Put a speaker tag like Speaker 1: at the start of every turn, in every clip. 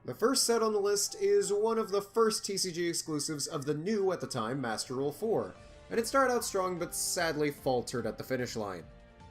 Speaker 1: The first set on the list is one of the first TCG exclusives of the new, at the time, Master Rule 4, and it started out strong but sadly faltered at the finish line.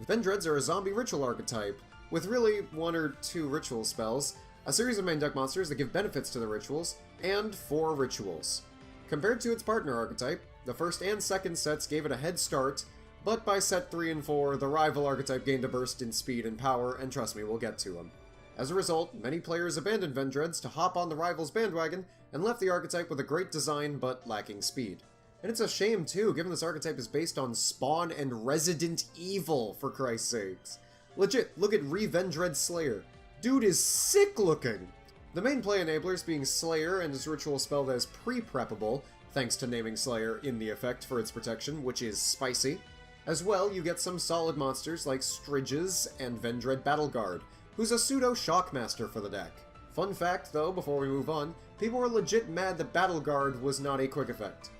Speaker 1: Vendreads are a zombie ritual archetype, with really one or two ritual spells, a series of main deck monsters that give benefits to the rituals, and 4 rituals. Compared to its partner archetype, the first and second sets gave it a head start, but by set 3 and 4, the rival archetype gained a burst in speed and power, and trust me, we'll get to them. As a result, many players abandoned Vendreads to hop on the rival's bandwagon, and left the archetype with a great design but lacking speed. And it's a shame too, given this archetype is based on Spawn and Resident Evil, for Christ's sakes. Legit, look at Vendread Slayer. Dude is sick looking! The main play enablers being Slayer and his ritual spell that is pre-preppable, thanks to naming Slayer in the effect for its protection, which is spicy. As well, you get some solid monsters like Striges and Vendread Battleguard, who's a pseudo-Shockmaster for the deck. Fun fact, though, before we move on, people were legit mad that Battleguard was not a quick effect.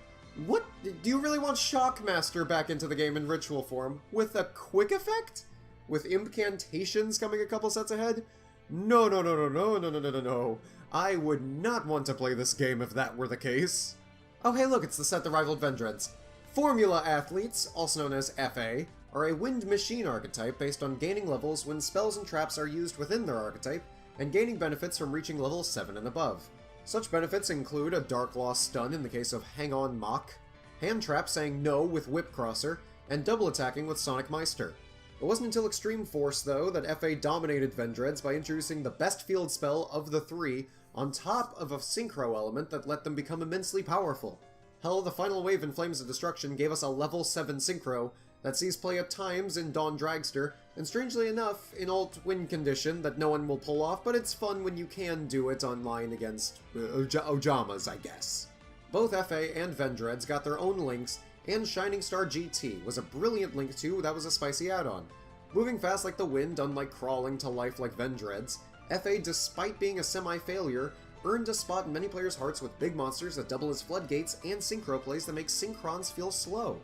Speaker 1: What? Do you really want Shockmaster back into the game in ritual form? With a quick effect? With Incantations coming a couple sets ahead? No. I would not want to play this game if that were the case. Oh hey look, it's the set that rivaled Vendreads. Formula Athletes, also known as FA, are a wind machine archetype based on gaining levels when spells and traps are used within their archetype, and gaining benefits from reaching level 7 and above. Such benefits include a Dark Law stun in the case of Hang On Mock, hand trap saying no with Whip Crosser, and double attacking with Sonic Meister. It wasn't until Extreme Force, though, that FA dominated Vendreads by introducing the best field spell of the 3 on top of a Synchro element that let them become immensely powerful. Hell, the final wave in Flames of Destruction gave us a level 7 Synchro that sees play at times in Dawn Dragster, and strangely enough, in alt win condition that no one will pull off, but it's fun when you can do it online against Ojamas, I guess. Both FA and Vendreads got their own links, and Shining Star GT was a brilliant link too that was a spicy add-on. Moving fast like the wind, unlike crawling to life like Vendreads, FA, despite being a semi-failure, earned a spot in many players' hearts with big monsters that double as floodgates and synchro plays that make Synchrons feel slow.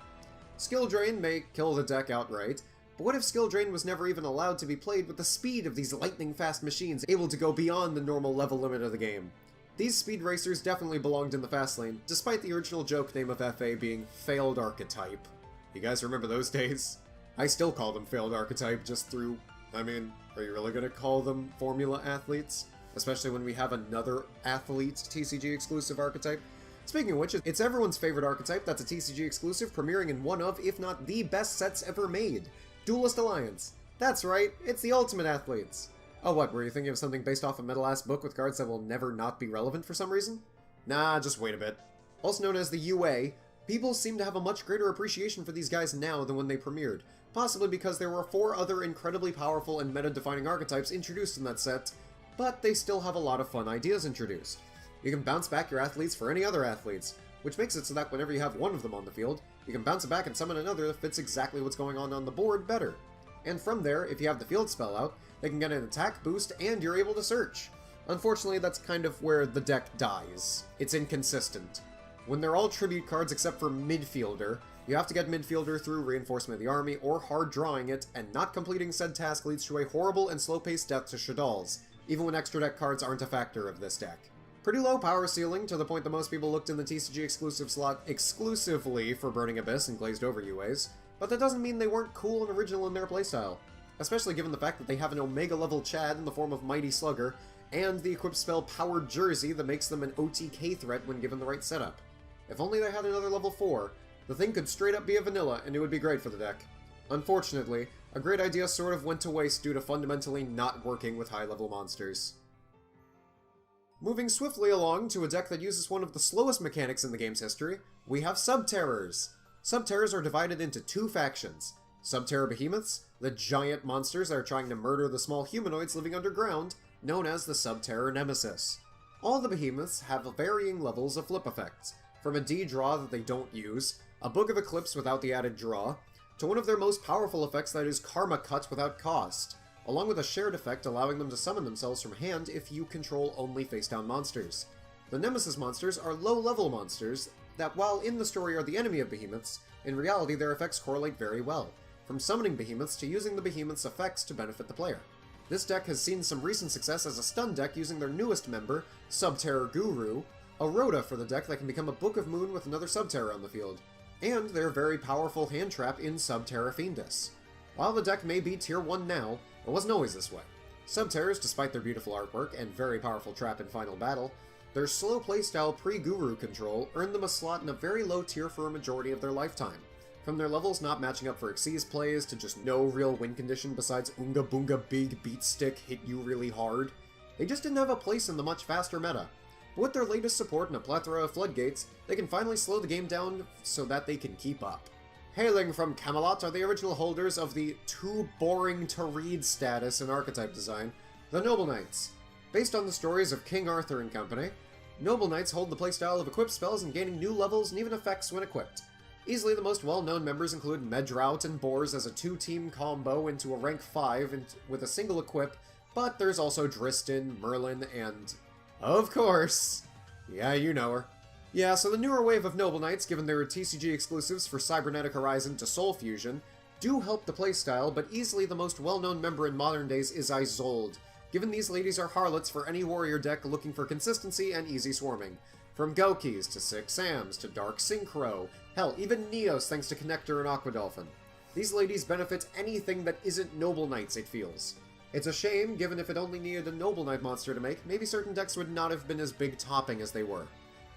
Speaker 1: Skill Drain may kill the deck outright, but what if Skill Drain was never even allowed to be played with the speed of these lightning-fast machines able to go beyond the normal level limit of the game? These speed racers definitely belonged in the fast lane, despite the original joke name of FA being Failed Archetype. You guys remember those days? I still call them Failed Archetype just through... I mean, are you really gonna call them Formula Athletes? Especially when we have another Athlete TCG exclusive archetype? Speaking of which, it's everyone's favorite archetype that's a TCG exclusive, premiering in one of, if not the best sets ever made. Duelist Alliance. That's right, it's the Ultimate Athletes. Oh what, were you thinking of something based off a metal-ass book with cards that will never not be relevant for some reason? Nah, just wait a bit. Also known as the UA, people seem to have a much greater appreciation for these guys now than when they premiered, possibly because there were 4 other incredibly powerful and meta-defining archetypes introduced in that set, but they still have a lot of fun ideas introduced. You can bounce back your athletes for any other athletes, which makes it so that whenever you have one of them on the field, you can bounce it back and summon another that fits exactly what's going on the board better. And from there, if you have the field spell out, they can get an attack boost and you're able to search. Unfortunately, that's kind of where the deck dies. It's inconsistent. When they're all tribute cards except for Midfielder, you have to get Midfielder through Reinforcement of the Army or hard drawing it, and not completing said task leads to a horrible and slow-paced death to Shaddolls, even when extra deck cards aren't a factor of this deck. Pretty low power ceiling, to the point that most people looked in the TCG exclusive slot exclusively for Burning Abyss and Glazed Over UAs, but that doesn't mean they weren't cool and original in their playstyle, especially given the fact that they have an Omega level Chad in the form of Mighty Slugger, and the equipped spell Powered Jersey that makes them an OTK threat when given the right setup. If only they had another level 4, the thing could straight up be a vanilla and it would be great for the deck. Unfortunately, a great idea sort of went to waste due to fundamentally not working with high-level monsters. Moving swiftly along to a deck that uses one of the slowest mechanics in the game's history, we have Subterrors. Subterrors are divided into 2 factions. Subterror Behemoths, the giant monsters that are trying to murder the small humanoids living underground, known as the Subterror Nemesis. All the Behemoths have varying levels of flip effects, from a D-draw that they don't use, a Book of Eclipse without the added draw, to one of their most powerful effects that is Karma Cut without cost, along with a shared effect allowing them to summon themselves from hand if you control only face-down monsters. The Nemesis monsters are low-level monsters that, while in the story are the enemy of Behemoths, in reality their effects correlate very well, from summoning Behemoths to using the Behemoth's effects to benefit the player. This deck has seen some recent success as a stun deck using their newest member, Subterror Guru, a Rhoda for the deck that can become a Book of Moon with another Subterror on the field, and their very powerful hand trap in Subterra Fiendus. While the deck may be tier 1 now, it wasn't always this way. Subterrors, despite their beautiful artwork and very powerful trap in Final Battle, their slow playstyle pre-Guru control earned them a slot in a very low tier for a majority of their lifetime. From their levels not matching up for Xyz plays to just no real win condition besides Unga Boonga Big Beat Stick hit you really hard, they just didn't have a place in the much faster meta. But with their latest support and a plethora of floodgates, they can finally slow the game down so that they can keep up. Hailing from Camelot are the original holders of the too boring to read status in archetype design, the Noble Knights. Based on the stories of King Arthur and company, Noble Knights hold the playstyle of equipped spells and gaining new levels and even effects when equipped. Easily the most well-known members include Medraut and Boars as a 2-team combo into a rank 5 with a single equip, but there's also Dristan, Merlin, and... of course! Yeah, you know her. Yeah, so the newer wave of Noble Knights, given their TCG exclusives for Cybernetic Horizon to Soul Fusion, do help the playstyle, but easily the most well-known member in modern days is Isolde, given these ladies are harlots for any warrior deck looking for consistency and easy swarming. From Gokis to Six Sams to Dark Synchro, hell, even Neos thanks to Connector and Aquadolphin. These ladies benefit anything that isn't Noble Knights, it feels. It's a shame, given if it only needed a Noble Knight monster to make, maybe certain decks would not have been as big topping as they were.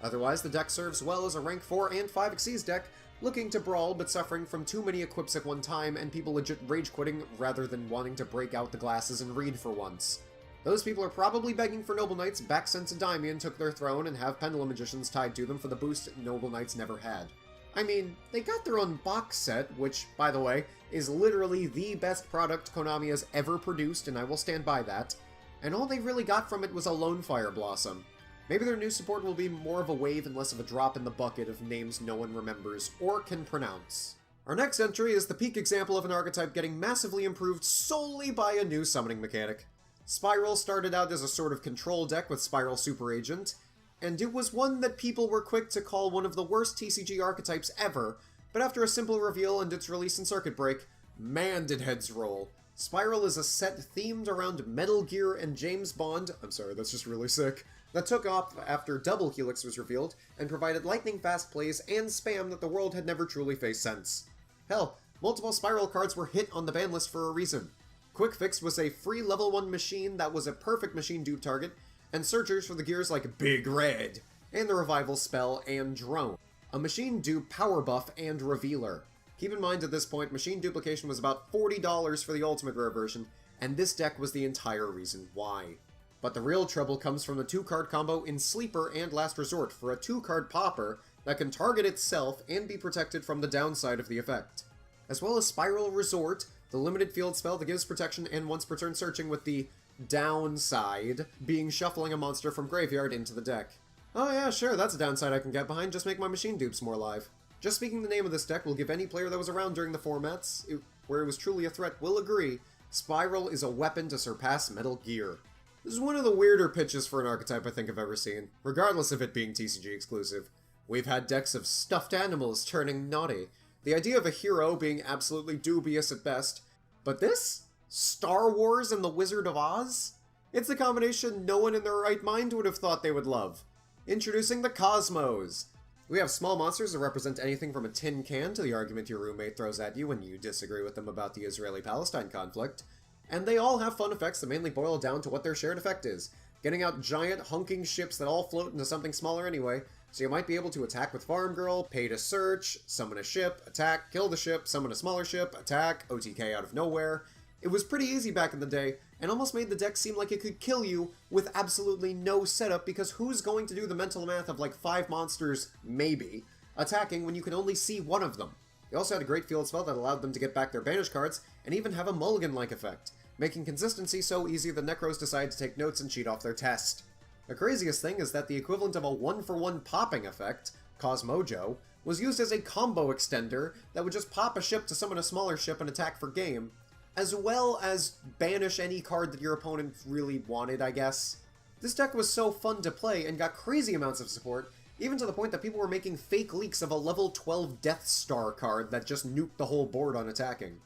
Speaker 1: Otherwise, the deck serves well as a rank 4 and 5 Xyz deck, looking to brawl but suffering from too many equips at one time and people legit rage-quitting rather than wanting to break out the glasses and read for once. Those people are probably begging for Noble Knights back since Endymion took their throne and have Pendulum Magicians tied to them for the boost Noble Knights never had. I mean, they got their own box set, which, by the way, is literally the best product Konami has ever produced, and I will stand by that, and all they really got from it was a Lone Fire Blossom. Maybe their new support will be more of a wave and less of a drop in the bucket of names no one remembers or can pronounce. Our next entry is the peak example of an archetype getting massively improved solely by a new summoning mechanic. SPYRAL started out as a sort of control deck with SPYRAL Super Agent, and it was one that people were quick to call one of the worst TCG archetypes ever, but after a simple reveal and its release in Circuit Break, man did heads roll. SPYRAL is a set themed around Metal Gear and James Bond, I'm sorry, that's just really sick, that took off after Double Helix was revealed, and provided lightning-fast plays and spam that the world had never truly faced since. Hell, multiple SPYRAL cards were hit on the ban list for a reason. Quick Fix was a free level 1 machine that was a perfect machine dupe target, and searchers for the gears like Big Red, and the Revival Spell and Drone. A machine dupe power buff and revealer. Keep in mind at this point, machine duplication was about $40 for the Ultimate Rare version, and this deck was the entire reason why. But the real trouble comes from the 2-card combo in Sleeper and Last Resort for a 2-card popper that can target itself and be protected from the downside of the effect. As well as SPYRAL Resort, the limited field spell that gives protection and once per turn searching with the downside being shuffling a monster from graveyard into the deck. Oh yeah, sure, that's a downside I can get behind, just make my machine dupes more live. Just speaking the name of this deck will give any player that was around during the formats, where it was truly a threat, will agree, SPYRAL is a weapon to surpass Metal Gear. This is one of the weirder pitches for an archetype I think I've ever seen, regardless of it being TCG exclusive. We've had decks of stuffed animals turning naughty, the idea of a hero being absolutely dubious at best, but this? Star Wars and the Wizard of Oz? It's a combination no one in their right mind would have thought they would love. Introducing the Kozmos. We have small monsters that represent anything from a tin can to the argument your roommate throws at you when you disagree with them about the Israeli-Palestine conflict, and they all have fun effects that mainly boil down to what their shared effect is, getting out giant hunking ships that all float into something smaller anyway, so you might be able to attack with Farm Girl, pay to search, summon a ship, attack, kill the ship, summon a smaller ship, attack, OTK out of nowhere. It was pretty easy back in the day, and almost made the deck seem like it could kill you with absolutely no setup, because who's going to do the mental math of like 5 monsters, maybe, attacking when you can only see one of them? They also had a great field spell that allowed them to get back their banish cards, and even have a mulligan-like effect, making consistency so easy the Necros decide to take notes and cheat off their test. The craziest thing is that the equivalent of a 1-for-1 popping effect, Cosmojo, was used as a combo extender that would just pop a ship to summon a smaller ship and attack for game, as well as banish any card that your opponent really wanted, I guess. This deck was so fun to play and got crazy amounts of support, even to the point that people were making fake leaks of a level 12 Death Star card that just nuked the whole board on attacking.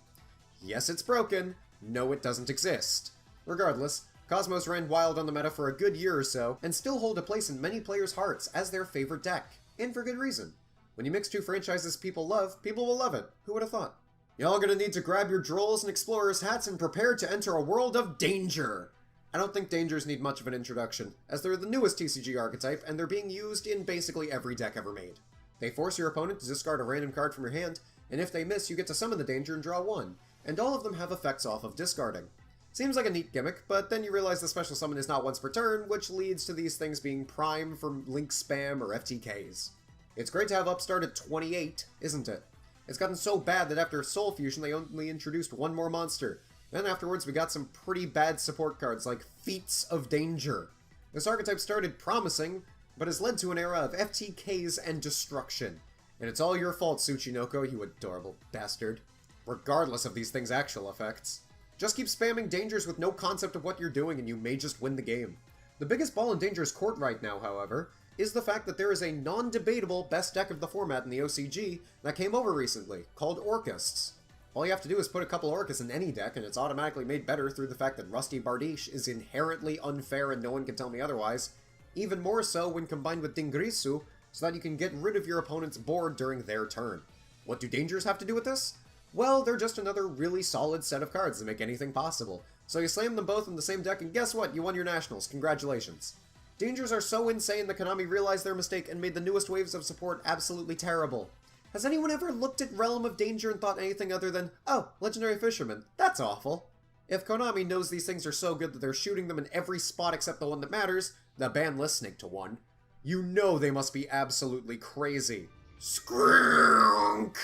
Speaker 1: Yes, it's broken. No, it doesn't exist. Regardless, Kozmos ran wild on the meta for a good year or so, and still hold a place in many players' hearts as their favorite deck. And for good reason. When you mix two franchises people love, people will love it. Who would have thought? Y'all gonna need to grab your Drolls and Explorers hats and prepare to enter a world of danger! I don't think Dangers need much of an introduction, as they're the newest TCG archetype, and they're being used in basically every deck ever made. They force your opponent to discard a random card from your hand, and if they miss, you get to summon the Danger and draw one, and all of them have effects off of discarding. Seems like a neat gimmick, but then you realize the special summon is not once per turn, which leads to these things being prime for link spam or FTKs. It's great to have Upstart at 28, isn't it? It's gotten so bad that after Soul Fusion they only introduced one more monster. Then afterwards we got some pretty bad support cards like Feats of Danger. This archetype started promising, but has led to an era of FTKs and destruction. And it's all your fault, Tsuchinoko, you adorable bastard. Regardless of these things' actual effects. Just keep spamming Dangers with no concept of what you're doing and you may just win the game. The biggest ball in Danger's court right now, however, is the fact that there is a non-debatable best deck of the format in the OCG that came over recently, called Orcists. All you have to do is put a couple Orcus in any deck, and it's automatically made better through the fact that Rusty Bardiche is inherently unfair and no one can tell me otherwise, even more so when combined with Dingrisu, so that you can get rid of your opponent's board during their turn. What do Dangers have to do with this? Well, they're just another really solid set of cards that make anything possible. So you slam them both in the same deck, and guess what? You won your Nationals. Congratulations. Dangers are so insane that Konami realized their mistake and made the newest waves of support absolutely terrible. Has anyone ever looked at Realm of Danger and thought anything other than, oh, Legendary Fisherman, that's awful? If Konami knows these things are so good that they're shooting them in every spot except the one that matters, the ban list snake to one, you know they must be absolutely crazy. Skrunk!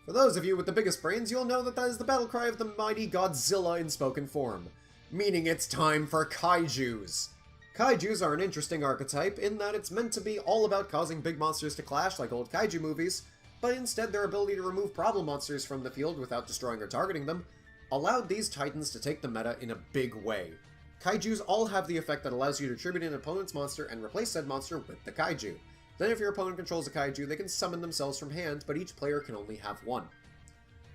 Speaker 1: For those of you with the biggest brains, you'll know that is the battle cry of the mighty Godzilla in spoken form, meaning it's time for Kaijus. Kaijus are an interesting archetype in that it's meant to be all about causing big monsters to clash like old kaiju movies, but instead their ability to remove problem monsters from the field without destroying or targeting them allowed these titans to take the meta in a big way. Kaijus all have the effect that allows you to tribute an opponent's monster and replace said monster with the kaiju. Then if your opponent controls a kaiju, they can summon themselves from hand, but each player can only have one.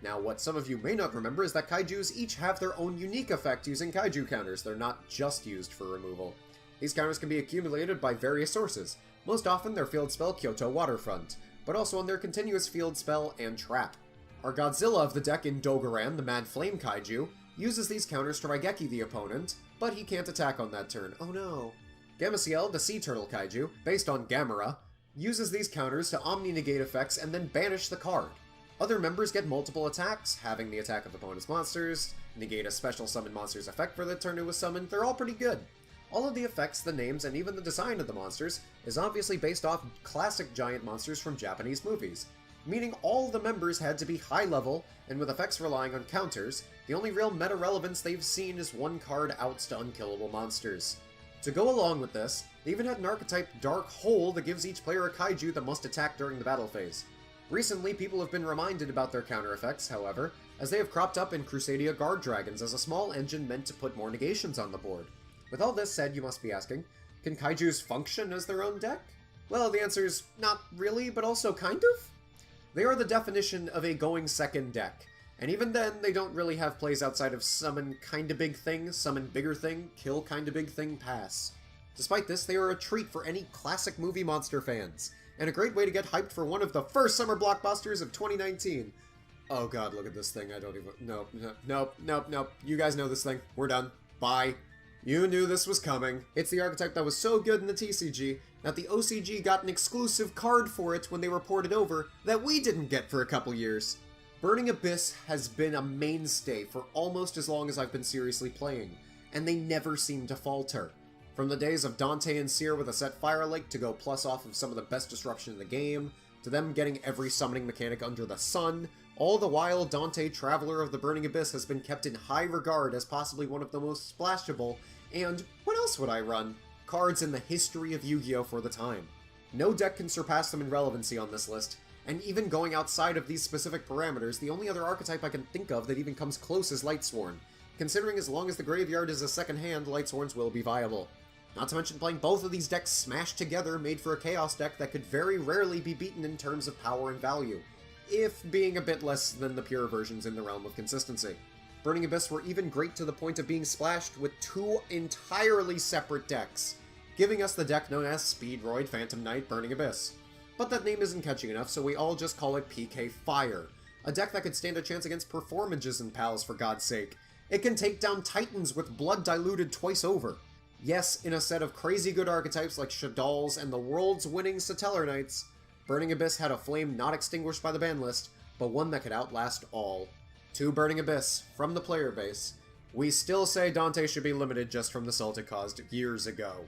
Speaker 1: Now, what some of you may not remember is that kaijus each have their own unique effect using kaiju counters. They're not just used for removal. These counters can be accumulated by various sources. Most often their field spell Kyoto Waterfront, but also on their continuous field spell and trap. Our Godzilla of the deck in Dogaran, the Mad Flame Kaiju, uses these counters to Raigeki the opponent, but he can't attack on that turn. Oh no. Gameciel, the Sea Turtle Kaiju, based on Gamera, uses these counters to Omni-negate effects and then banish the card. Other members get multiple attacks, having the attack of opponent's monsters, negate a special summon monster's effect for the turn it was summoned. They're all pretty good. All of the effects, the names, and even the design of the monsters is obviously based off classic giant monsters from Japanese movies, meaning all the members had to be high level, and with effects relying on counters, the only real meta relevance they've seen is one card outs to unkillable monsters. To go along with this, they even had an archetype Dark Hole that gives each player a kaiju that must attack during the battle phase. Recently, people have been reminded about their counter effects, however, as they have cropped up in Crusadia Guard Dragons as a small engine meant to put more negations on the board. With all this said, you must be asking, can kaijus function as their own deck? Well, the answer is not really, but also kind of? They are the definition of a going second deck, and even then, they don't really have plays outside of summon kinda big thing, summon bigger thing, kill kinda big thing, pass. Despite this, they are a treat for any classic movie monster fans, and a great way to get hyped for one of the first summer blockbusters of 2019. Oh god, look at this thing, I don't even... Nope. You guys know this thing. We're done. Bye. You knew this was coming. It's the archetype that was so good in the TCG that the OCG got an exclusive card for it when they were ported over that we didn't get for a couple years. Burning Abyss has been a mainstay for almost as long as I've been seriously playing, and they never seem to falter. From the days of Dante and Seer with a set Firelink to go plus off of some of the best disruption in the game, to them getting every summoning mechanic under the sun, all the while Dante, Traveler of the Burning Abyss, has been kept in high regard as possibly one of the most splashable, and what else would I run? Cards in the history of Yu-Gi-Oh! For the time. No deck can surpass them in relevancy on this list, and even going outside of these specific parameters, the only other archetype I can think of that even comes close is Lightsworn, considering as long as the graveyard is a second hand, Lightsworns will be viable. Not to mention playing both of these decks smashed together made for a Chaos deck that could very rarely be beaten in terms of power and value, if being a bit less than the pure versions in the realm of consistency. Burning Abyss were even great to the point of being splashed with 2 entirely separate decks, giving us the deck known as Speedroid Phantom Knight Burning Abyss. But that name isn't catchy enough, so we all just call it PK Fire, a deck that could stand a chance against Performages and pals, for God's sake. It can take down Titans with blood diluted twice over. Yes, in a set of crazy good archetypes like Shadal's and the world's winning Satellar Knights, Burning Abyss had a flame not extinguished by the ban list, but one that could outlast all. To Burning Abyss, from the player base, we still say Dante should be limited just from the salt it caused years ago.